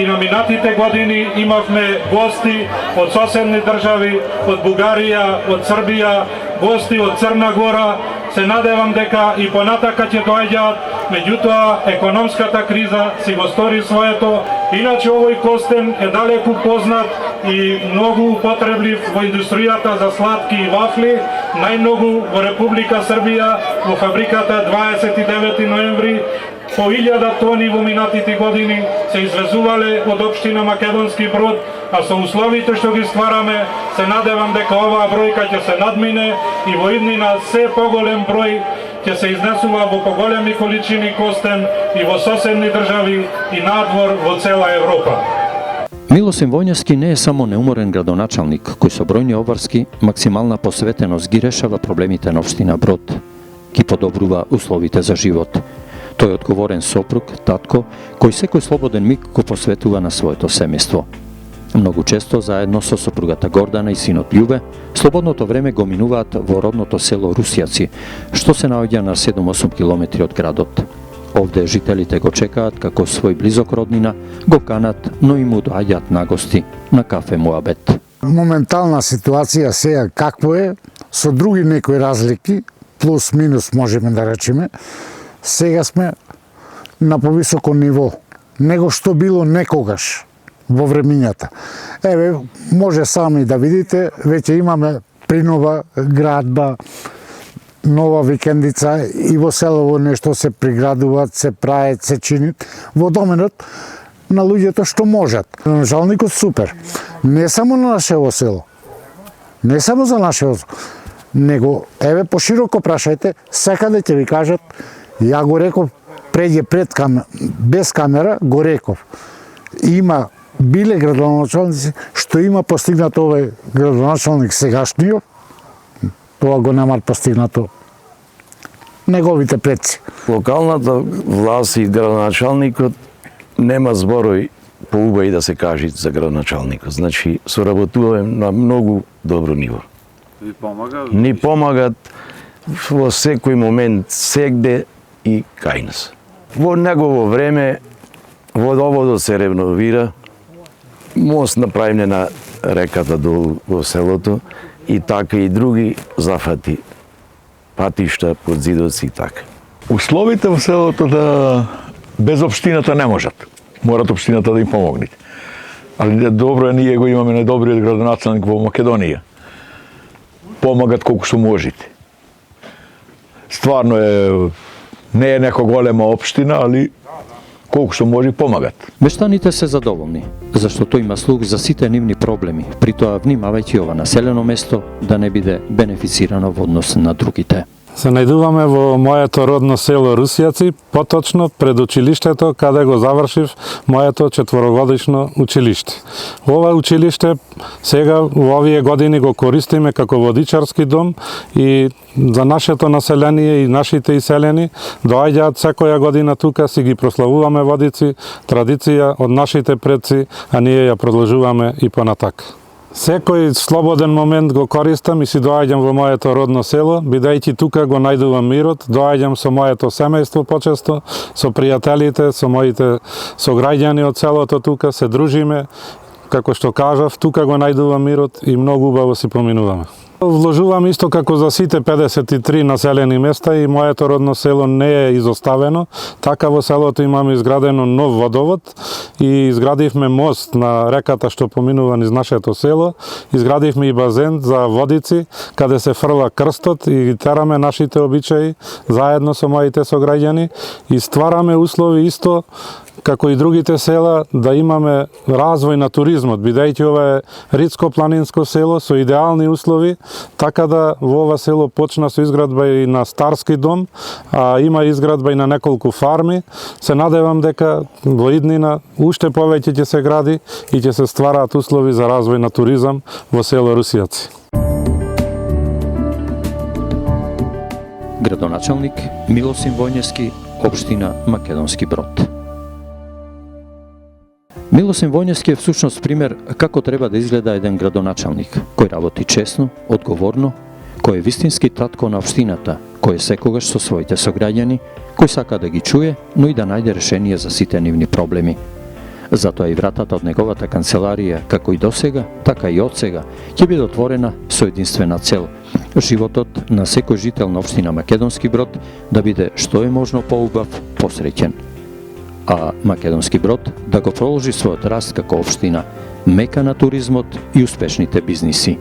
И на минатите години имавме гости од соседни држави, од Бугарија, од Србија, гости од Црна Гора. Се надевам дека и понатака ќе доаѓаат, меѓутоа економската криза си го стори своето. Иначе овој костен е далеку познат и многу употреблив во индустријата за сладки и вафли, најмногу во Република Србија, во фабриката 29 ноември. По 1000 тони во минатите години се извезувале од општина Македонски Брод, а со условите што ги ствараме, се надевам дека оваа бројка ќе се надмине и во иднина се поголем број ќе се изнесува во поголеми количини костен и во соседни држави и надвор во цела Европа. Милосим Војневски не е само неуморен градоначалник, кој со бројни обврски, максимална посветеност ги решава проблемите на општина Брод, ги подобрува условите за живот. Тој е одговорен сопруг, татко, кој секој слободен миг го посветува на своето семејство. Многу често, заедно со сопругата Гордана и синот Љубе, слободното време го минуваат во родното село Русијаци, што се наоѓа на 7-8 километри од градот. Овде жителите го чекаат како свој близок роднина, го канат, но и му доаѓаат на гости на кафе Муабет. Моментална ситуација сега какво е, со други некои разлики, плюс минус можеме да речеме, сега сме на повисоко ниво, него што било некогаш во времињата. Еве, може сами да видите, веќе имаме принова градба, нова викендица и во селово нешто се приградуваат, се прават, се чинит во доменот на луѓето што можат. Жалникот супер. Не само на нашето село, не само за нашето село, него, еве, пошироко прашајте, секаде ќе ви кажат. Ја го реков без камера, го реков. Има биле градоначалници што има постигнато овој градоначалник сегашниот, тоа го немаат постигнато неговите предци. Локалната власт и градоначалникот нема зборој поубави да се кажи за градоначалникот. Значи, соработуваме на многу добро ниво. Ни помагат во секој момент, сегде и кај нас. Во негово време водоводот се реновира, мост направиме на реката долу во селото и така и други зафати, патишта, подзидоци и така. Условите во селото да без општината не можат. Морат општината да им помогне. Ali dobro je, nije go imamo najdobriji gradonačelnik u Makedoniji. Pomagati koliko što možete. Stvarno je, не е нека голема општина, али колку што може помагат. Мештаните се задоволни, заштото има слух за сите нивни проблеми, при тоа внимавајќи ова населено место да не биде бенефицирано во однос на другите. Се најдуваме во моето родно село Русијаци, поточно пред училиштето каде го завршив моето 4-годишно училиште. Ова училиште сега во овие години го користиме како водичарски дом и за нашето население и нашите иселени доаѓаат секоја година тука, си ги прославуваме водици, традиција од нашите предци, а ние ја продолжуваме и понатака. Секој слободен момент го користам и си доаѓам во моето родно село, бидејќи тука го најдувам мирот, доаѓам со моето семејство почесто, со пријателите, со моите сограѓани од селото тука, се дружиме, како што кажав, тука го најдувам мирот и многу убаво си поминуваме. Вложувам исто како за сите 53 населени места и моето родно село не е изоставено. Така во селото имаме изградено нов водовод и изградивме мост на реката што поминува низ нашето село. Изградивме и базен за водици, каде се фрла крстот и ги тераме нашите обичаи заедно со моите сограѓани и ствараме услови исто како и другите села да имаме развој на туризмот, бидејќи ова е ридско-планинско село со идеални услови, така да во ова село почна со изградба и на старски дом, а има изградба и на неколку фарми. Се надевам дека во иднина уште повеќе ќе се гради и ќе се ствараат услови за развој на туризам во село Русијаци. Градоначалник Милосим Војневски, општина Македонски Брод. Милосим Војневски е всушност пример како треба да изгледа еден градоначалник, кој работи честно, одговорно, кој е вистински татко на општината, кој е секогаш со своите сограѓани, кој сака да ги чуе, но и да најде решение за сите нивни проблеми. Затоа и вратата од неговата канцеларија, како и досега, така и од сега, ќе биде отворена со единствена цел – животот на секој жител на општина Македонски Брод да биде што е можно поубав, посреќен. А Македонски Брод да го продолжи својот раст како општина, мека на туризмот и успешните бизниси.